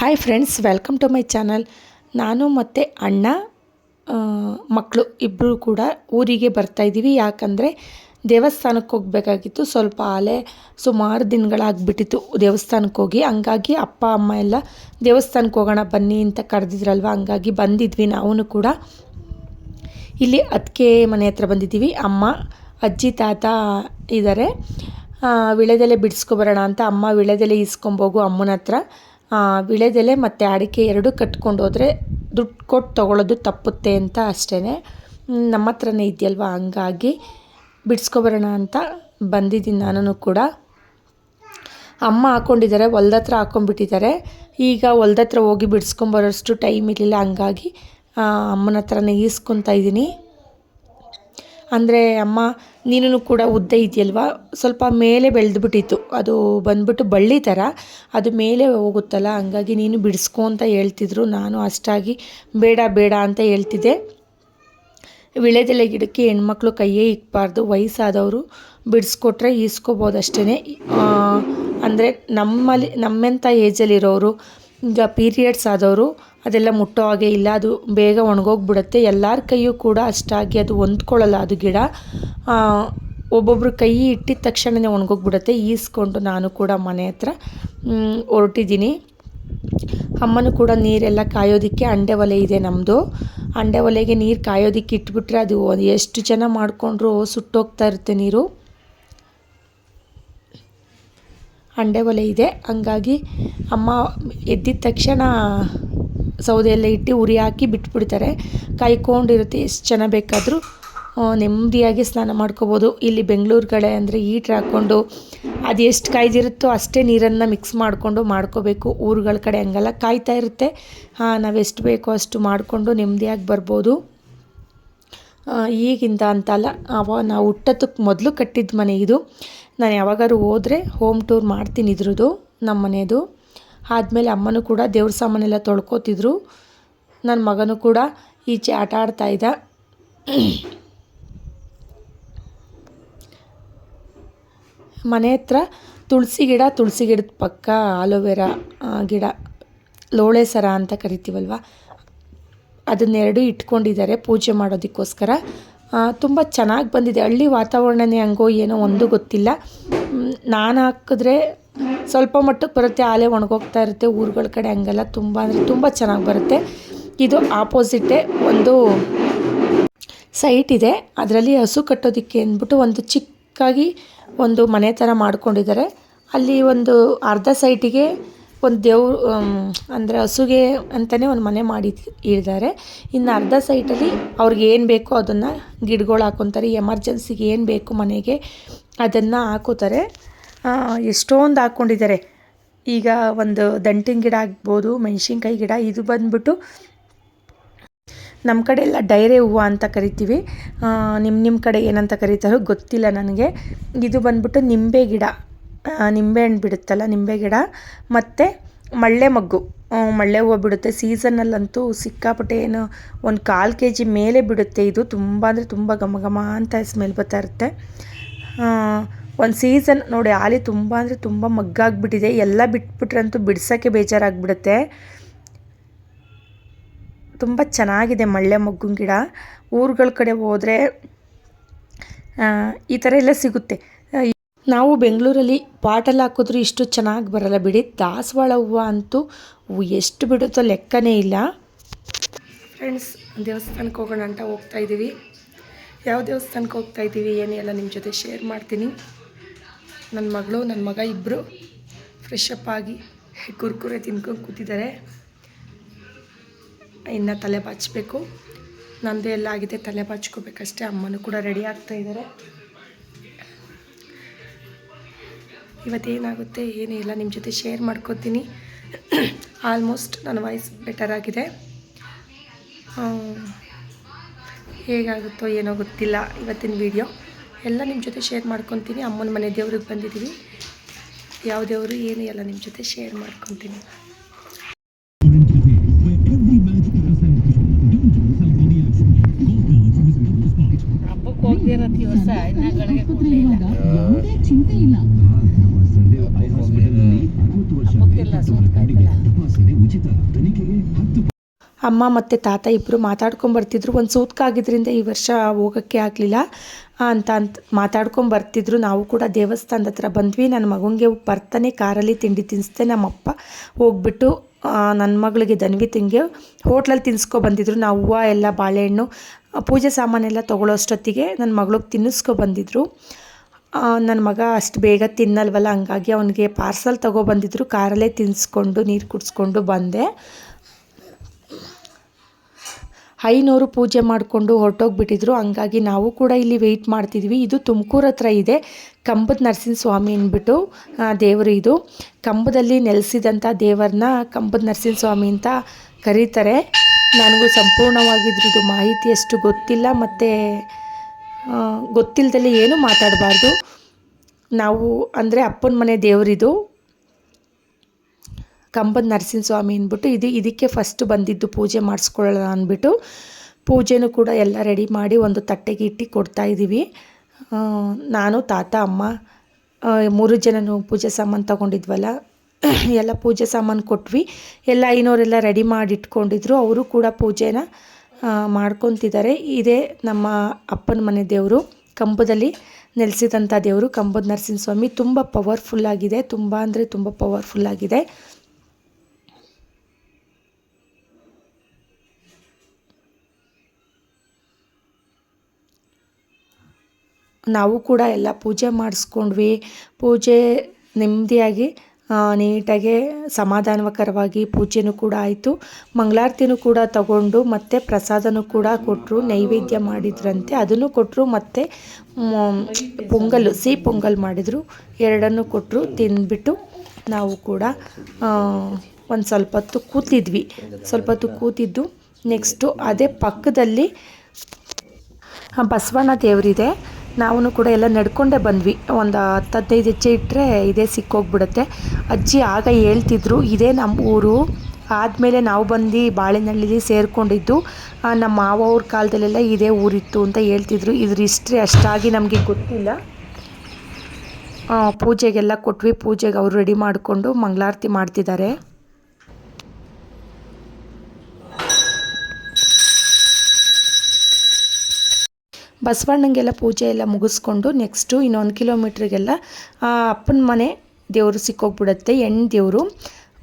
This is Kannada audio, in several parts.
Hi friends, welcome to my channel. ನಾನು ಮತ್ತು ಅಣ್ಣ ಮಕ್ಕಳು ಇಬ್ಬರು ಕೂಡ ಊರಿಗೆ ಬರ್ತಾಯಿದ್ದೀವಿ. ಯಾಕಂದರೆ ದೇವಸ್ಥಾನಕ್ಕೆ ಹೋಗಬೇಕಾಗಿತ್ತು. ಸ್ವಲ್ಪ ಸುಮಾರು ದಿನಗಳಾಗ್ಬಿಟ್ಟಿತ್ತು ದೇವಸ್ಥಾನಕ್ಕೆ ಹೋಗಿ. ಹಂಗಾಗಿ ಅಪ್ಪ ಅಮ್ಮ ಎಲ್ಲ ದೇವಸ್ಥಾನಕ್ಕೆ ಹೋಗೋಣ ಬನ್ನಿ ಅಂತ ಕರೆದಿದ್ರಲ್ವ, ಹಂಗಾಗಿ ಬಂದಿದ್ವಿ ನಾವು ಕೂಡ. ಇಲ್ಲಿ ಅದಕ್ಕೆ ಮನೆ ಹತ್ರ ಬಂದಿದ್ದೀವಿ. ಅಮ್ಮ, ಅಜ್ಜಿ, ತಾತ ಇದ್ದಾರೆ. ವಿಳೆದೆಲೆ ಬಿಡಿಸ್ಕೊಬರೋಣ ಅಂತ ಅಮ್ಮ ವಿಳೆದೆಲೆ ಇಸ್ಕೊಂಬೋಗು ಅಮ್ಮನ ಹತ್ರ. ವಿಳೆದೆಲೆ ಮತ್ತು ಅಡಿಕೆ ಎರಡು ಕಟ್ಕೊಂಡು ಹೋದರೆ ದುಡ್ಡು ಕೊಟ್ಟು ತೊಗೊಳ್ಳೋದು ತಪ್ಪುತ್ತೆ ಅಂತ ಅಷ್ಟೇ. ನಮ್ಮ ಹತ್ರನೇ ಇದೆಯಲ್ವ, ಹಂಗಾಗಿ ಬಿಡಿಸ್ಕೊಬರೋಣ ಅಂತ ಬಂದಿದ್ದೀನಿ ನಾನು ಕೂಡ. ಅಮ್ಮ ಹಾಕ್ಕೊಂಡಿದ್ದಾರೆ, ಹೊಲ್ದತ್ರ ಹಾಕ್ಕೊಂಡ್ಬಿಟ್ಟಿದ್ದಾರೆ. ಈಗ ಹೊಲ್ದತ್ರ ಹೋಗಿ ಬಿಡಿಸ್ಕೊಂಬರೋಷ್ಟು ಟೈಮ್ ಇರಲಿಲ್ಲ, ಹಂಗಾಗಿ ಅಮ್ಮನ ಹತ್ರನೇ ಈಸ್ಕೊತಾ ಇದ್ದೀನಿ. ಅಂದರೆ ಅಮ್ಮ, ನೀನು ಕೂಡ ಉದ್ದ ಇದೆಯಲ್ವ, ಸ್ವಲ್ಪ ಮೇಲೆ ಬೆಳೆದ್ಬಿಟ್ಟಿತ್ತು. ಅದು ಬಂದ್ಬಿಟ್ಟು ಬಳ್ಳಿ ಥರ ಅದು ಮೇಲೆ ಹೋಗುತ್ತಲ್ಲ, ಹಂಗಾಗಿ ನೀನು ಬಿಡಿಸ್ಕೊ ಅಂತ ಹೇಳ್ತಿದ್ರು. ನಾನು ಅಷ್ಟಾಗಿ ಬೇಡ ಬೇಡ ಅಂತ ಹೇಳ್ತಿದ್ದೆ. ವಿಳೆದೆಲೆ ಗಿಡಕ್ಕೆ ಹೆಣ್ಮಕ್ಳು ಕೈಯೇ ಇಕ್ಬಾರ್ದು, ವಯಸ್ಸಾದವರು ಬಿಡಿಸ್ಕೊಟ್ರೆ ಈಸ್ಕೋಬೋದು ಅಷ್ಟೇ. ಅಂದರೆ ನಮ್ಮೆಂಥ ಏಜಲ್ಲಿರೋರು, ಈಗ ಪೀರಿಯಡ್ಸ್ ಆದವರು ಅದೆಲ್ಲ ಮುಟ್ಟೋ ಹಾಗೆ ಇಲ್ಲ. ಅದು ಬೇಗ ಒಣಗೋಗ್ಬಿಡುತ್ತೆ. ಎಲ್ಲರ ಕೈಯೂ ಕೂಡ ಅಷ್ಟಾಗಿ ಅದು ಹೊಂದ್ಕೊಳ್ಳಲ್ಲ. ಅದು ಗಿಡ ಒಬ್ಬೊಬ್ರು ಕೈ ಇಟ್ಟಿದ ತಕ್ಷಣವೇ ಒಣಗೋಗ್ಬಿಡುತ್ತೆ. ಈಸ್ಕೊಂಡು ನಾನು ಕೂಡ ಮನೆ ಹತ್ರ ಹೊರಟಿದ್ದೀನಿ. ಅಮ್ಮನೂ ಕೂಡ ನೀರೆಲ್ಲ ಕಾಯೋದಕ್ಕೆ ಅಂಡೆ ಒಲೆ ಇದೆ ನಮ್ಮದು. ಅಂಡೆ ಒಲೆಗೆ ನೀರು ಕಾಯೋದಕ್ಕೆ ಇಟ್ಬಿಟ್ರೆ ಅದು ಎಷ್ಟು ಜನ ಮಾಡಿಕೊಂಡ್ರು ಸುಟ್ಟೋಗ್ತಾ ಇರುತ್ತೆ ನೀರು. ಅಂಡೆ ಒಲೆ ಇದೆ, ಹಂಗಾಗಿ ಅಮ್ಮ ಎದ್ದಿದ ತಕ್ಷಣ ಸೌದೆ ಎಲ್ಲ ಇಟ್ಟು ಉರಿ ಹಾಕಿ ಬಿಟ್ಬಿಡ್ತಾರೆ. ಕಾಯ್ಕೊಂಡಿರುತ್ತೆ. ಎಷ್ಟು ಜನ ಬೇಕಾದರೂ ನೆಮ್ಮದಿಯಾಗಿ ಸ್ನಾನ ಮಾಡ್ಕೋಬೋದು. ಇಲ್ಲಿ ಬೆಂಗಳೂರು ಕಡೆ ಅಂದರೆ ಹೀಟ್ರ್ ಹಾಕ್ಕೊಂಡು ಅದು ಎಷ್ಟು ಕಾಯ್ದಿರುತ್ತೋ ಅಷ್ಟೇ ನೀರನ್ನು ಮಿಕ್ಸ್ ಮಾಡಿಕೊಂಡು ಮಾಡ್ಕೋಬೇಕು. ಊರುಗಳ ಕಡೆ ಹಂಗೆಲ್ಲ ಕಾಯ್ತಾ ಇರುತ್ತೆ. ನಾವು ಎಷ್ಟು ಬೇಕೋ ಅಷ್ಟು ಮಾಡಿಕೊಂಡು ನೆಮ್ಮದಿಯಾಗಿ ಬರ್ಬೋದು. ಈಗಿಂದ ಅಂತಲ್ಲ, ನಾವು ಹುಟ್ಟೋದಕ್ಕೆ ಮೊದಲು ಕಟ್ಟಿದ ಮನೆ ಇದು. ನಾನು ಯಾವಾಗಾದ್ರು ಹೋದರೆ ಹೋಮ್ ಟೂರ್ ಮಾಡ್ತೀನಿ ಇದ್ರದ್ದು, ನಮ್ಮ ಮನೆಯದು. ಆದಮೇಲೆ ಅಮ್ಮನೂ ಕೂಡ ದೇವ್ರ ಸಾಮಾನೆಲ್ಲ ತೊಳ್ಕೊತಿದ್ರು. ನನ್ನ ಮಗನೂ ಕೂಡ ಈಚೆ ಆಟ ಆಡ್ತಾಯಿದ್ದ. ಮನೆ ಹತ್ರ ತುಳಸಿ ಗಿಡದ ಪಕ್ಕ ಆಲೋವೆರಾ ಗಿಡ, ಲೋಳೆ ಸರ ಅಂತ ಕರಿತೀವಲ್ವ, ಅದನ್ನೆರಡು ಇಟ್ಕೊಂಡಿದ್ದಾರೆ ಪೂಜೆ ಮಾಡೋದಕ್ಕೋಸ್ಕರ. ತುಂಬ ಚೆನ್ನಾಗಿ ಬಂದಿದೆ. ಹಳ್ಳಿ ವಾತಾವರಣನೇ ಹಂಗೋ ಏನೋ ಒಂದು ಗೊತ್ತಿಲ್ಲ. ನಾನು ಹಾಕಿದ್ರೆ ಸ್ವಲ್ಪ ಮಟ್ಟಕ್ಕೆ ಬರುತ್ತೆ, ಆಲೆ ಒಣಗೋಗ್ತಾ ಇರುತ್ತೆ. ಊರುಗಳ ಕಡೆ ಹಂಗೆಲ್ಲ ತುಂಬ ಅಂದರೆ ತುಂಬ ಚೆನ್ನಾಗಿ ಬರುತ್ತೆ. ಇದು ಆಪೋಸಿಟೇ ಒಂದು ಸೈಟ್ ಇದೆ. ಅದರಲ್ಲಿ ಹಸು ಕಟ್ಟೋದಕ್ಕೆ ಅಂದ್ಬಿಟ್ಟು ಒಂದು ಚಿಕ್ಕಾಗಿ ಒಂದು ಮನೆ ಥರ ಮಾಡ್ಕೊಂಡಿದ್ದಾರೆ. ಅಲ್ಲಿ ಒಂದು ಅರ್ಧ ಸೈಟಿಗೆ ಒಂದು ದೇವ್ರು ಅಂದರೆ ಹಸುಗೆ ಅಂತಲೇ ಒಂದು ಮನೆ ಮಾಡಿ ಇದ್ದಾರೆ. ಇನ್ನು ಅರ್ಧ ಸೈಟಲ್ಲಿ ಅವ್ರಿಗೆ ಏನು ಬೇಕೋ ಅದನ್ನು ಗಿಡಗಳು ಹಾಕ್ಕೊತಾರೆ. ಎಮರ್ಜೆನ್ಸಿಗೆ ಏನು ಬೇಕು ಮನೆಗೆ ಅದನ್ನು ಹಾಕೋತಾರೆ. ಎಷ್ಟೊಂದು ಹಾಕ್ಕೊಂಡಿದ್ದಾರೆ. ಈಗ ಒಂದು ದಂಟಿನ ಗಿಡ ಆಗ್ಬೋದು, ಮೆಣಸಿನ್ಕಾಯಿ ಗಿಡ. ಇದು ಬಂದ್ಬಿಟ್ಟು ನಮ್ಮ ಕಡೆ ಎಲ್ಲ ಡೈರೆ ಹೂವು ಅಂತ ಕರಿತೀವಿ. ನಿಮ್ಮ ಕಡೆ ಏನಂತ ಕರೀತಾರೋ ಗೊತ್ತಿಲ್ಲ ನನಗೆ. ಇದು ಬಂದ್ಬಿಟ್ಟು ನಿಂಬೆ ಗಿಡ, ನಿಂಬೆ ಹಣ್ಣು ಬಿಡುತ್ತಲ್ಲ, ನಿಂಬೆ ಗಿಡ. ಮತ್ತು ಮಳ್ಳೆ ಮಗ್ಗು, ಮಳ್ಳೆ ಹೂವು ಬಿಡುತ್ತೆ. ಸೀಸನ್ನಲ್ಲಂತೂ ಸಿಕ್ಕಾಪಟ್ಟೆ ಏನು ಒಂದು 1/4 kg ಮೇಲೆ ಬಿಡುತ್ತೆ. ಇದು ತುಂಬ ಅಂದರೆ ತುಂಬ ಘಮ ಘಮ ಅಂತ ಸ್ಮೆಲ್ ಬರ್ತಾ ಇರುತ್ತೆ. ಒಂದು ಸೀಸನ್ ನೋಡಿ, ಆಲಿ ತುಂಬ ಅಂದರೆ ತುಂಬ ಮಗ್ಗಾಗ್ಬಿಟ್ಟಿದೆ. ಎಲ್ಲ ಬಿಟ್ಬಿಟ್ರಂತೂ ಬಿಡ್ಸೋಕ್ಕೆ ಬೇಜಾರಾಗ್ಬಿಡುತ್ತೆ. ತುಂಬ ಚೆನ್ನಾಗಿದೆ ಮಳ್ಳೆ ಮಗ್ಗಿನ ಗಿಡ. ಊರುಗಳ ಕಡೆ ಹೋದರೆ ಈ ಥರ ಎಲ್ಲ ಸಿಗುತ್ತೆ. ನಾವು ಬೆಂಗಳೂರಲ್ಲಿ ಪಾಟಲ್ಲಿ ಹಾಕಿದ್ರೂ ಇಷ್ಟು ಚೆನ್ನಾಗಿ ಬರಲ್ಲ ಬಿಡಿ. ದಾಸವಾಳ ಹೂವು ಅಂತೂ ಎಷ್ಟು ಬಿಡುತ್ತೋ ಲೆಕ್ಕನೇ ಇಲ್ಲ. ಫ್ರೆಂಡ್ಸ್, ದೇವಸ್ಥಾನಕ್ಕೆ ಹೋಗೋಣ ಅಂತ ಹೋಗ್ತಾಯಿದ್ದೀವಿ. ಯಾವ ದೇವಸ್ಥಾನಕ್ಕೆ ಹೋಗ್ತಾಯಿದ್ದೀವಿ ಏನೇ ಎಲ್ಲ ನಿಮ್ಮ ಜೊತೆ ಶೇರ್ ಮಾಡ್ತೀನಿ. ನನ್ನ ಮಗಳು ನನ್ನ ಮಗ ಇಬ್ಬರು ಫ್ರೆಶ್ ಅಪ್ ಆಗಿ ಕುರ್ಕುರೆ ತಿನ್ಕೊಂಡು ಕೂತಿದ್ದಾರೆ. ಇನ್ನು ತಲೆ ಬಾಚಬೇಕು. ನಂದು ಎಲ್ಲ ಆಗಿದೆ, ತಲೆ ಬಾಚ್ಕೋಬೇಕಷ್ಟೇ. ಅಮ್ಮನೂ ಕೂಡ ರೆಡಿ ಆಗ್ತಾಯಿದ್ದಾರೆ. ಇವತ್ತೇನಾಗುತ್ತೆ ಏನೇ ಇಲ್ಲ ನಿಮ್ಮ ಜೊತೆ ಶೇರ್ ಮಾಡ್ಕೊತೀನಿ. ಆಲ್ಮೋಸ್ಟ್ ನನ್ನ ವಾಯ್ಸ್ ಬೆಟರ್ ಆಗಿದೆ. ಹೇಗಾಗುತ್ತೋ ಏನೋ ಗೊತ್ತಿಲ್ಲ. ಇವತ್ತಿನ ವಿಡಿಯೋ ಎಲ್ಲ ನಿಮ್ಮ ಜೊತೆ ಶೇರ್ ಮಾಡ್ಕೊತೀನಿ. ಅಮ್ಮನ ಮನೆ ದೇವ್ರಿಗೆ ಬಂದಿದ್ದೀವಿ. ಯಾವ ದೇವರು ಏನೇ ಎಲ್ಲ ನಿಮ್ಮ ಜೊತೆ ಶೇರ್ ಮಾಡ್ಕೊತೀನಿ. ಹಬ್ಬಕ್ಕೆ ಹೋಗ್ದಿರೋ ದಿವಸ ಇನ್ನಗಳಿಗೆ ಕೊಡಲಿಲ್ಲ, ಚಿಂತೆ ಇಲ್ಲ. ಹಬ್ಬಕ್ಕೆಲ್ಲ ಸೋತ್ಕಾಯ್ತಲ್ಲ. ಅಮ್ಮ ಮತ್ತು ತಾತ ಇಬ್ಬರು ಮಾತಾಡ್ಕೊಂಬರ್ತಿದ್ರು. ಒಂದು ಸೂತ್ಕ ಆಗಿದ್ದರಿಂದ ಈ ವರ್ಷ ಹೋಗೋಕ್ಕೆ ಆಗಲಿಲ್ಲ ಅಂತ ಮಾತಾಡ್ಕೊಂಬರ್ತಿದ್ರು. ನಾವು ಕೂಡ ದೇವಸ್ಥಾನದ ಹತ್ರ ಬಂದ್ವಿ. ನನ್ನ ಮಗನಿಗೆ ಬರ್ತಾನೆ ಕಾರಲ್ಲಿ ತಿಂಡಿ ತಿನ್ನಿಸ್ದೆ. ನಮ್ಮಪ್ಪ ಹೋಗ್ಬಿಟ್ಟು ನನ್ನ ಮಗಳಿಗೆ ಧನ್ವಿತಿಂಗೆ ಹೋಟ್ಲಲ್ಲಿ ತಿನ್ನಿಸ್ಕೊಬಂದಿದ್ರು. ನಾವು ಹೂವು ಎಲ್ಲ ಬಾಳೆಹಣ್ಣು ಪೂಜೆ ಸಾಮಾನೆಲ್ಲ ತೊಗೊಳ್ಳೋಷ್ಟೊತ್ತಿಗೆ ನನ್ನ ಮಗಳಿಗೆ ತಿನ್ನಿಸ್ಕೊಬಂದಿದ್ರು. ನನ್ನ ಮಗ ಅಷ್ಟು ಬೇಗ ತಿನ್ನಲ್ವಲ್ಲ, ಹಂಗಾಗಿ ಅವನಿಗೆ ಪಾರ್ಸಲ್ ತೊಗೊಬಂದಿದ್ರು. ಕಾರಲ್ಲೇ ತಿನ್ನಿಸ್ಕೊಂಡು ನೀರು ಕುಡಿಸ್ಕೊಂಡು ಬಂದೆ. 500 ಪೂಜೆ ಮಾಡಿಕೊಂಡು ಹೊರಟೋಗ್ಬಿಟ್ಟಿದ್ರು. ಹಂಗಾಗಿ ನಾವು ಕೂಡ ಇಲ್ಲಿ ವೆಯ್ಟ್ ಮಾಡ್ತಿದ್ವಿ. ಇದು ತುಮಕೂರು ಹತ್ರ ಇದೆ. ಕಂಬದ ನರಸಿಂಹಸ್ವಾಮಿ ಅಂದ್ಬಿಟ್ಟು ದೇವರು. ಇದು ಕಂಬದಲ್ಲಿ ನೆಲೆಸಿದಂಥ ದೇವರನ್ನ ಕಂಬದ ನರಸಿಂಹಸ್ವಾಮಿ ಅಂತ ಕರೀತಾರೆ. ನನಗೂ ಸಂಪೂರ್ಣವಾಗಿದ್ರದ್ದು ಮಾಹಿತಿ ಅಷ್ಟು ಗೊತ್ತಿಲ್ಲ, ಮತ್ತು ಗೊತ್ತಿಲ್ಲದಲ್ಲಿ ಏನೂ ಮಾತಾಡಬಾರ್ದು. ನಾವು ಅಂದರೆ ಅಪ್ಪನ ಮನೆ ದೇವರಿದು, ಕಂಬದ ನರಸಿಂಹಸ್ವಾಮಿ ಅಂದ್ಬಿಟ್ಟು. ಇದಕ್ಕೆ ಫಸ್ಟ್ ಬಂದಿದ್ದು ಪೂಜೆ ಮಾಡಿಸ್ಕೊಳ್ಳೋಣ ಅಂದ್ಬಿಟ್ಟು ಪೂಜೆನೂ ಕೂಡ ಎಲ್ಲ ರೆಡಿ ಮಾಡಿ ಒಂದು ತಟ್ಟೆಗೆ ಇಟ್ಟು ಕೊಡ್ತಾಯಿದ್ದೀವಿ. ನಾನು, ತಾತ, ಅಮ್ಮ 3 ಜನನು ಪೂಜೆ ಸಾಮಾನು ತೊಗೊಂಡಿದ್ವಲ್ಲ, ಎಲ್ಲ ಪೂಜೆ ಸಾಮಾನು ಕೊಟ್ವಿ. ಎಲ್ಲ ಐನೋರೆಲ್ಲ ರೆಡಿ ಮಾಡಿ ಇಟ್ಕೊಂಡಿದ್ರು. ಅವರು ಕೂಡ ಪೂಜೆನ ಮಾಡ್ಕೊತಿದ್ದಾರೆ. ಇದೇ ನಮ್ಮ ಅಪ್ಪನ ಮನೆ ದೇವರು, ಕಂಬದಲ್ಲಿ ನೆಲೆಸಿದಂಥ ದೇವರು ಕಂಬದ ನರಸಿಂಹಸ್ವಾಮಿ. ತುಂಬ ಪವರ್ಫುಲ್ಲಾಗಿದೆ, ತುಂಬ ಅಂದರೆ ತುಂಬ ಪವರ್ಫುಲ್ಲಾಗಿದೆ. ನಾವು ಕೂಡ ಎಲ್ಲ ಪೂಜೆ ಮಾಡಿಸ್ಕೊಂಡ್ವಿ. ಪೂಜೆ ನೆಮ್ಮದಿಯಾಗಿ ನೀಟಾಗಿ ಸಮಾಧಾನಕರವಾಗಿ ಪೂಜೆನೂ ಕೂಡ ಆಯಿತು. ಮಂಗಳಾರತಿನೂ ಕೂಡ ತಗೊಂಡು ಮತ್ತು ಪ್ರಸಾದನೂ ಕೂಡ ಕೊಟ್ಟರು. ನೈವೇದ್ಯ ಮಾಡಿದ್ರಂತೆ, ಅದನ್ನು ಕೊಟ್ಟರು. ಮತ್ತು ಪೊಂಗಲ್, ಸಿಹಿ ಪೊಂಗಲ್ ಮಾಡಿದರು. ಎರಡನ್ನೂ ಕೊಟ್ಟರು. ತಿಂದ್ಬಿಟ್ಟು ನಾವು ಕೂಡ ಒಂದು ಸ್ವಲ್ಪ ಹೊತ್ತು ಕೂತಿದ್ವಿ. ಸ್ವಲ್ಪ ಹೊತ್ತು ಕೂತಿದ್ದು ನೆಕ್ಸ್ಟು ಅದೇ ಪಕ್ಕದಲ್ಲಿ ಬಸವಣ್ಣ ದೇವರಿದೆ. ನಾವು ಕೂಡ ಎಲ್ಲ ನಡ್ಕೊಂಡೇ ಬಂದ್ವಿ. ಒಂದು 10-15 ಹೆಜ್ಜೆ ಇಟ್ಟರೆ ಇದೇ ಸಿಕ್ಕೋಗ್ಬಿಡುತ್ತೆ. ಅಜ್ಜಿ ಆಗ ಹೇಳ್ತಿದ್ರು, ಇದೇ ನಮ್ಮ ಊರು. ಆದಮೇಲೆ ನಾವು ಬಂದು ಬಾಳೆನಹಳ್ಳಿಲಿ ಸೇರಿಕೊಂಡಿದ್ದು. ನಮ್ಮ ಮಾವ ಅವ್ರ ಕಾಲದಲ್ಲೆಲ್ಲ ಇದೇ ಊರಿತ್ತು ಅಂತ ಹೇಳ್ತಿದ್ರು. ಇದ್ರ ಹಿಸ್ಟ್ರಿ ಅಷ್ಟಾಗಿ ನಮಗೆ ಗೊತ್ತಿಲ್ಲ. ಪೂಜೆಗೆಲ್ಲ ಕೊಟ್ವಿ. ಪೂಜೆಗೆ ಅವರು ರೆಡಿ ಮಾಡಿಕೊಂಡು ಮಂಗಳಾರತಿ ಮಾಡ್ತಿದ್ದಾರೆ. ಬಸವಣ್ಣಂಗೆಲ್ಲ ಪೂಜೆ ಎಲ್ಲ ಮುಗಿಸ್ಕೊಂಡು ನೆಕ್ಸ್ಟು ಇನ್ನೊಂದು ಕಿಲೋಮೀಟ್ರಿಗೆಲ್ಲ ಅಪ್ಪನ ಮನೆ ದೇವರು ಸಿಕ್ಕೋಗ್ಬಿಡುತ್ತೆ. ಹೆಣ್ಣು ದೇವರು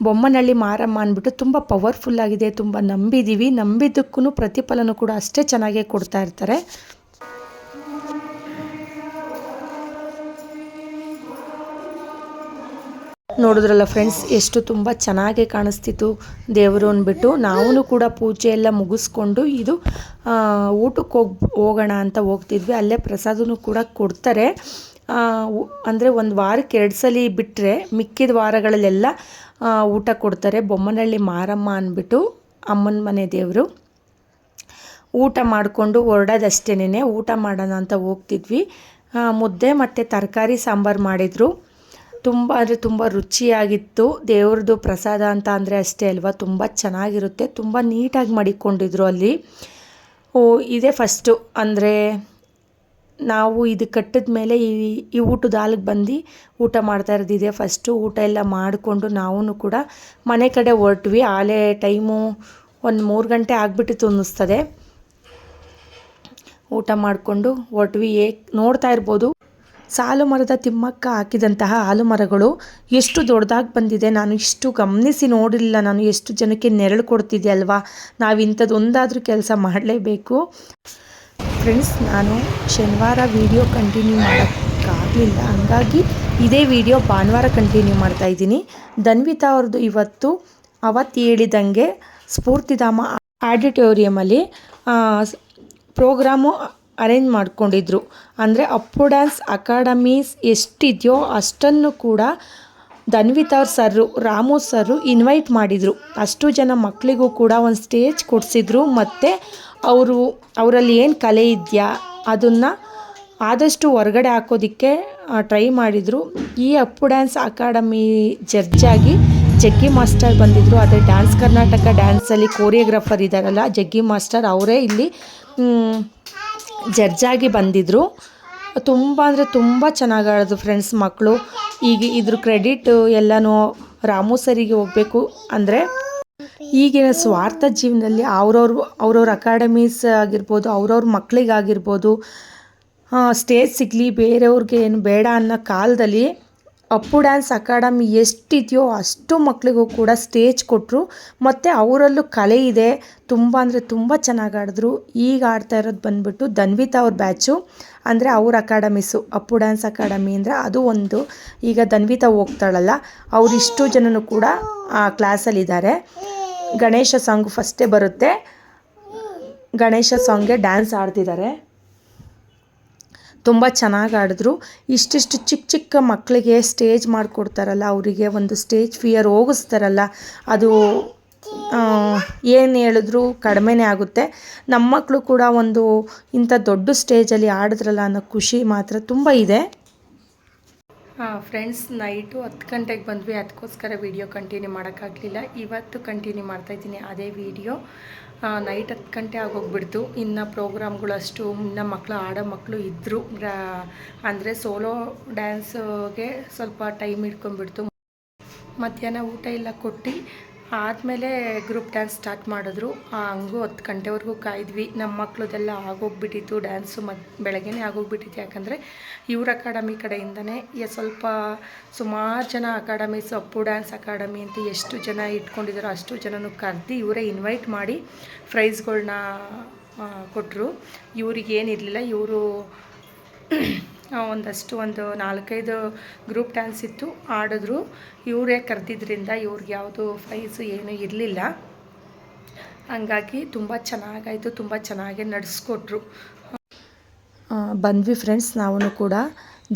ಬೊಮ್ಮನಹಳ್ಳಿ ಮಾರಮ್ಮ ಅಂದ್ಬಿಟ್ಟು ತುಂಬ ಪವರ್ಫುಲ್ಲಾಗಿದೆ. ತುಂಬ ನಂಬಿದ್ದೀವಿ. ನಂಬಿದ್ದಕ್ಕೂ ಪ್ರತಿಫಲನೂ ಕೂಡ ಅಷ್ಟೇ ಚೆನ್ನಾಗೇ ಕೊಡ್ತಾ ಇರ್ತಾರೆ. ನೋಡಿದ್ರಲ್ಲ ಫ್ರೆಂಡ್ಸ್, ಎಷ್ಟು ತುಂಬ ಚೆನ್ನಾಗಿ ಕಾಣಿಸ್ತಿತ್ತು ದೇವರು ಅಂದ್ಬಿಟ್ಟು. ನಾವು ಕೂಡ ಪೂಜೆ ಎಲ್ಲ ಮುಗಿಸ್ಕೊಂಡು ಇದು ಊಟಕ್ಕೆ ಹೋಗೋಣ ಅಂತ ಹೋಗ್ತಿದ್ವಿ. ಅಲ್ಲೇ ಪ್ರಸಾದನೂ ಕೂಡ ಕೊಡ್ತಾರೆ. ಅಂದರೆ ಒಂದು ವಾರಕ್ಕೆ 2 ಸಲ ಬಿಟ್ಟರೆ ಮಿಕ್ಕಿದ ವಾರಗಳಲ್ಲೆಲ್ಲ ಊಟ ಕೊಡ್ತಾರೆ. ಬೊಮ್ಮನಹಳ್ಳಿ ಮಾರಮ್ಮ ಅಂದ್ಬಿಟ್ಟು ಅಮ್ಮನ ಮನೆ ದೇವರು. ಊಟ ಮಾಡಿಕೊಂಡು ಹೊರಡೋದಷ್ಟೇನೆ. ಊಟ ಮಾಡೋಣ ಅಂತ ಹೋಗ್ತಿದ್ವಿ. ಮುದ್ದೆ ಮತ್ತು ತರಕಾರಿ ಸಾಂಬಾರು ಮಾಡಿದರು. ತುಂಬ ಅಂದರೆ ತುಂಬ ರುಚಿಯಾಗಿತ್ತು. ದೇವ್ರದ್ದು ಪ್ರಸಾದ ಅಂತ ಅಂದರೆ ಅಷ್ಟೇ ಅಲ್ವಾ, ತುಂಬ ಚೆನ್ನಾಗಿರುತ್ತೆ. ತುಂಬ ನೀಟಾಗಿ ಮಾಡಿಕೊಂಡಿದ್ರು ಅಲ್ಲಿ. ಇದೇ ಫಸ್ಟು ಅಂದರೆ ನಾವು ಇದು ಕಟ್ಟಿದ ಮೇಲೆ ಈ ಊಟದ ಹಾಲಿಗೆ ಬಂದು ಊಟ ಮಾಡ್ತಾ ಇರೋದು ಇದೇ ಫಸ್ಟು. ಊಟ ಎಲ್ಲ ಮಾಡಿಕೊಂಡು ನಾವು ಕೂಡ ಮನೆ ಕಡೆ ಹೊರಟ್ವಿ. ಆಲೇ ಟೈಮು ಒಂದು 3 ಗಂಟೆ ಆಗಿಬಿಟ್ಟಿತ್ತು ಅನ್ನಿಸ್ತದೆ. ಊಟ ಮಾಡಿಕೊಂಡು ಹೊರಟ್ವಿ. ನೋಡ್ತಾ ಇರ್ಬೋದು, ಸಾಲು ಮರದ ತಿಮ್ಮಕ್ಕ ಹಾಕಿದಂತಹ ಹಾಲು ಮರಗಳು ಎಷ್ಟು ದೊಡ್ಡದಾಗಿ ಬಂದಿದೆ. ನಾನು ಇಷ್ಟು ಗಮನಿಸಿ ನೋಡಿರಲಿಲ್ಲ. ನಾನು ಎಷ್ಟು ಜನಕ್ಕೆ ನೆರಳು ಕೊಡ್ತಿದ್ದೆ ಅಲ್ವಾ. ನಾವು ಇಂಥದ್ದು ಒಂದಾದರೂ ಕೆಲಸ ಮಾಡಲೇಬೇಕು. ಫ್ರೆಂಡ್ಸ್, ನಾನು ಶನಿವಾರ ವಿಡಿಯೋ ಕಂಟಿನ್ಯೂ ಮಾಡೋಕ್ಕಾಗಲಿಲ್ಲ. ಹಂಗಾಗಿ ಇದೇ ವಿಡಿಯೋ ಭಾನುವಾರ ಕಂಟಿನ್ಯೂ ಮಾಡ್ತಾಯಿದ್ದೀನಿ. ಧನ್ವಿತಾ ಅವ್ರದ್ದು ಇವತ್ತು ಅವತ್ತು ಹೇಳಿದಂಗೆ ಸ್ಫೂರ್ತಿಧಾಮ ಆಡಿಟೋರಿಯಮಲ್ಲಿ ಪ್ರೋಗ್ರಾಮು ಅರೇಂಜ್ ಮಾಡ್ಕೊಂಡಿದ್ರು. ಅಂದರೆ ಅಪ್ಪು ಡ್ಯಾನ್ಸ್ ಅಕಾಡೆಮೀಸ್ ಎಷ್ಟಿದೆಯೋ ಅಷ್ಟನ್ನು ಕೂಡ ಧನ್ವಿತಾ ಅವ್ರ ಸರ್ರು, ರಾಮು ಸರ್ರು ಇನ್ವೈಟ್ ಮಾಡಿದರು. ಅಷ್ಟು ಜನ ಮಕ್ಕಳಿಗೂ ಕೂಡ ಒಂದು ಸ್ಟೇಜ್ ಕೊಡಿಸಿದ್ರು. ಮತ್ತು ಅವರಲ್ಲಿ ಏನು ಕಲೆ ಇದೆಯಾ ಅದನ್ನು ಆದಷ್ಟು ಹೊರಗಡೆ ಹಾಕೋದಕ್ಕೆ ಟ್ರೈ ಮಾಡಿದರು. ಈ ಅಪ್ಪು ಡ್ಯಾನ್ಸ್ ಅಕಾಡೆಮಿ ಜಡ್ಜಾಗಿ ಜಗ್ಗಿ ಮಾಸ್ಟರ್ ಬಂದಿದ್ದರು. ಅದೇ ಡ್ಯಾನ್ಸ್ ಕರ್ನಾಟಕ ಡ್ಯಾನ್ಸಲ್ಲಿ ಕೋರಿಯೋಗ್ರಾಫರ್ ಇದ್ದಾರಲ್ಲ ಜಗ್ಗಿ ಮಾಸ್ಟರ್, ಅವರೇ ಇಲ್ಲಿ ಜಡ್ಜಾಗಿ ಬಂದಿದ್ದರು. ತುಂಬ ಅಂದರೆ ತುಂಬ ಚೆನ್ನಾಗಿ ಆಡೋದು ಫ್ರೆಂಡ್ಸ್ ಮಕ್ಕಳು. ಈಗ ಇದ್ರ ಕ್ರೆಡಿಟ್ ಎಲ್ಲನೂ ರಾಮು ಸರಿಗೆ ಹೋಗಬೇಕು. ಅಂದರೆ ಈಗಿನ ಸ್ವಾರ್ಥ ಜೀವನದಲ್ಲಿ ಅವ್ರವ್ರ ಅಕಾಡೆಮೀಸ್ ಆಗಿರ್ಬೋದು, ಅವ್ರವ್ರ ಮಕ್ಕಳಿಗಾಗಿರ್ಬೋದು ಸ್ಟೇಜ್ ಸಿಗಲಿ, ಬೇರೆಯವ್ರಿಗೆ ಏನು ಬೇಡ ಅನ್ನೋ ಕಾಲದಲ್ಲಿ ಅಪ್ಪು ಡ್ಯಾನ್ಸ್ ಅಕಾಡೆಮಿ ಎಷ್ಟಿದೆಯೋ ಅಷ್ಟು ಮಕ್ಕಳಿಗೂ ಕೂಡ ಸ್ಟೇಜ್ ಕೊಟ್ಟರು. ಮತ್ತು ಅವರಲ್ಲೂ ಕಲೆ ಇದೆ, ತುಂಬ ಅಂದರೆ ತುಂಬ ಚೆನ್ನಾಗಿ ಆಡಿದ್ರು. ಈಗ ಆಡ್ತಾ ಇರೋದು ಬಂದುಬಿಟ್ಟು ಧನ್ವಿತಾ ಅವ್ರ ಬ್ಯಾಚು, ಅಂದರೆ ಅವ್ರ ಅಕಾಡೆಮೀಸು. ಅಪ್ಪು ಡ್ಯಾನ್ಸ್ ಅಕಾಡೆಮಿ ಅಂದರೆ ಅದು ಒಂದು. ಈಗ ಧನ್ವಿತಾ ಹೋಗ್ತಾಳಲ್ಲ, ಅವರಿಷ್ಟು ಜನನೂ ಕೂಡ ಆ ಕ್ಲಾಸಲ್ಲಿದ್ದಾರೆ. ಗಣೇಶ ಸಾಂಗು ಫಸ್ಟೇ ಬರುತ್ತೆ, ಗಣೇಶ ಸಾಂಗ್ಗೆ ಡ್ಯಾನ್ಸ್ ಆಡ್ತಿದ್ದಾರೆ. ತುಂಬ ಚೆನ್ನಾಗಿ ಆಡಿದ್ರು. ಇಷ್ಟಿಷ್ಟು ಚಿಕ್ಕ ಚಿಕ್ಕ ಮಕ್ಕಳಿಗೆ ಸ್ಟೇಜ್ ಮಾಡಿಕೊಡ್ತಾರಲ್ಲ, ಅವರಿಗೆ ಒಂದು ಸ್ಟೇಜ್ ಫಿಯರ್ ಹೋಗಿಸ್ತಾರಲ್ಲ, ಅದು ಏನು ಹೇಳಿದ್ರು ಕಡಿಮೆನೇ ಆಗುತ್ತೆ. ನಮ್ಮ ಮಕ್ಕಳು ಕೂಡ ಒಂದು ಇಂಥ ದೊಡ್ಡ ಸ್ಟೇಜಲ್ಲಿ ಆಡಿದ್ರಲ್ಲ ಅನ್ನೋ ಖುಷಿ ಮಾತ್ರ ತುಂಬ ಇದೆ. ಫ್ರೆಂಡ್ಸ್, ನೈಟು 10 ಗಂಟೆಗೆ ಬಂದ್ವಿ, ಅದಕ್ಕೋಸ್ಕರ ವೀಡಿಯೋ ಕಂಟಿನ್ಯೂ ಮಾಡೋಕ್ಕಾಗಲಿಲ್ಲ. ಇವತ್ತು ಕಂಟಿನ್ಯೂ ಮಾಡ್ತಾಯಿದ್ದೀನಿ ಅದೇ ವೀಡಿಯೋ. ನೈಟ್ 10 ಗಂಟೆ ಆಗೋಗ್ಬಿಡ್ತು. ಇನ್ನು ಪ್ರೋಗ್ರಾಮ್ಗಳು ಅಷ್ಟು ಇನ್ನು ಮಕ್ಕಳು ಆಡೋ ಮಕ್ಕಳು ಇದ್ದರು. ಅಂದರೆ ಸೋಲೋ ಡ್ಯಾನ್ಸ್ಗೆ ಸ್ವಲ್ಪ ಟೈಮ್ ಹಿಡ್ಕೊಂಡ್ಬಿಡ್ತು. ಮಧ್ಯಾಹ್ನ ಊಟ ಎಲ್ಲ ಕೊಟ್ಟು ಆದಮೇಲೆ ಗ್ರೂಪ್ ಡ್ಯಾನ್ಸ್ ಸ್ಟಾರ್ಟ್ ಮಾಡಿದ್ರು. ಹಂಗೂ 10 ಗಂಟೆವರೆಗೂ ಕಾಯ್ದ್ವಿ. ನಮ್ಮ ಮಕ್ಕಳದೆಲ್ಲ ಆಗೋಗ್ಬಿಟ್ಟಿತ್ತು ಡ್ಯಾನ್ಸು. ಬೆಳಗ್ಗೆನೇ ಆಗೋಗ್ಬಿಟ್ಟಿತ್ತು. ಯಾಕಂದರೆ ಇವ್ರ ಅಕಾಡೆಮಿ ಕಡೆಯಿಂದನೇ ಸ್ವಲ್ಪ ಸುಮಾರು ಜನ ಅಕಾಡೆಮೀಸ್, ಅಪ್ಪು ಡ್ಯಾನ್ಸ್ ಅಕಾಡೆಮಿ ಅಂತ ಎಷ್ಟು ಜನ ಇಟ್ಕೊಂಡಿದ್ದಾರೋ ಅಷ್ಟು ಜನನೂ ಕರೆದು ಇವರೇ ಇನ್ವೈಟ್ ಮಾಡಿ ಪ್ರೈಸ್ಗಳ್ನ ಕೊಟ್ಟರು. ಇವ್ರಿಗೇನಿರಲಿಲ್ಲ, ಇವರು ಒಂದು 4-5 ಗ್ರೂಪ್ ಡ್ಯಾನ್ಸ್ ಇತ್ತು, ಆಡಿದ್ರು. ಇವರೇ ಕರೆದಿದ್ದರಿಂದ ಇವ್ರಿಗೆ ಯಾವುದು ಪ್ರೈಸು ಏನೂ ಇರಲಿಲ್ಲ. ಹಂಗಾಗಿ ತುಂಬ ಚೆನ್ನಾಗಾಯಿತು, ತುಂಬ ಚೆನ್ನಾಗೇ ನಡೆಸ್ಕೊಟ್ರು. ಬಂದ್ವಿ ಫ್ರೆಂಡ್ಸ್. ನಾವು ಕೂಡ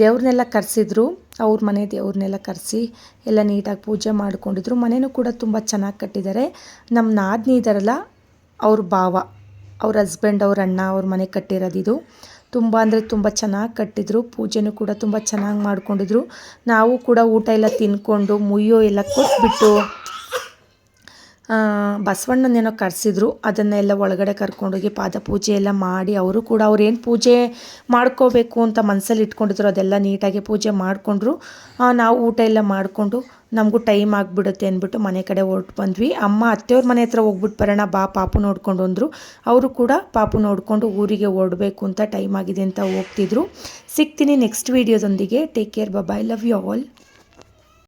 ದೇವ್ರನ್ನೆಲ್ಲ ಕರೆಸಿದ್ರು, ಅವ್ರ ಮನೆ ದೇವ್ರನ್ನೆಲ್ಲ ಕರೆಸಿ ಎಲ್ಲ ನೀಟಾಗಿ ಪೂಜೆ ಮಾಡ್ಕೊಂಡಿದ್ರು. ಮನೆಯೂ ಕೂಡ ತುಂಬ ಚೆನ್ನಾಗಿ ಕಟ್ಟಿದ್ದಾರೆ. ನಮ್ಮ ನಾದಿನಿ ಇದ್ದಾರಲ್ಲ, ಅವ್ರ ಭಾವ, ಅವ್ರ ಹಸ್ಬೆಂಡ್, ಅವ್ರ ಅಣ್ಣ ಅವ್ರ ಮನೆ ಕಟ್ಟಿರೋದಿದು. ತುಂಬ ಅಂದರೆ ತುಂಬ ಚೆನ್ನಾಗಿ ಕಟ್ಟಿದ್ರು. ಪೂಜೆನೂ ಕೂಡ ತುಂಬ ಚೆನ್ನಾಗಿ ಮಾಡ್ಕೊಂಡಿದ್ರು. ನಾವು ಕೂಡ ಊಟ ಎಲ್ಲ ತಿನ್ಕೊಂಡು ಮುಯ್ಯೋ ಎಲ್ಲ ಕೊಟ್ಬಿಟ್ಟು ಬಸವಣ್ಣನೇನೋ ಕರೆಸಿದ್ರು. ಅದನ್ನೆಲ್ಲ ಒಳಗಡೆ ಕರ್ಕೊಂಡೋಗಿ ಪಾದಪೂಜೆ ಎಲ್ಲ ಮಾಡಿ, ಅವರು ಕೂಡ ಅವ್ರೇನು ಪೂಜೆ ಮಾಡ್ಕೋಬೇಕು ಅಂತ ಮನಸ್ಸಲ್ಲಿ ಇಟ್ಕೊಂಡಿದ್ರು ಅದೆಲ್ಲ ನೀಟಾಗಿ ಪೂಜೆ ಮಾಡಿಕೊಂಡ್ರು. ನಾವು ಊಟ ಎಲ್ಲ ಮಾಡಿಕೊಂಡು ನಮಗೂ ಟೈಮ್ ಆಗಿಬಿಡುತ್ತೆ ಅಂದ್ಬಿಟ್ಟು ಮನೆ ಕಡೆ ಹೊರಟು ಬಂದ್ವಿ. ಅಮ್ಮ ಅತ್ತೆಯವ್ರ ಮನೆ ಹತ್ರ ಹೋಗ್ಬಿಟ್ಟು ಬರೋಣ ಬಾ ಪಾಪು ನೋಡ್ಕೊಂಡು ಅಂದರು. ಅವರು ಕೂಡ ಪಾಪು ನೋಡಿಕೊಂಡು ಊರಿಗೆ ಹೊರಡಬೇಕು ಅಂತ ಟೈಮ್ ಆಗಿದೆ ಅಂತ ಹೋಗ್ತಿದ್ರು. ಸಿಗ್ತೀನಿ ನೆಕ್ಸ್ಟ್ ವೀಡಿಯೋದೊಂದಿಗೆ. Take care, bye, love you all.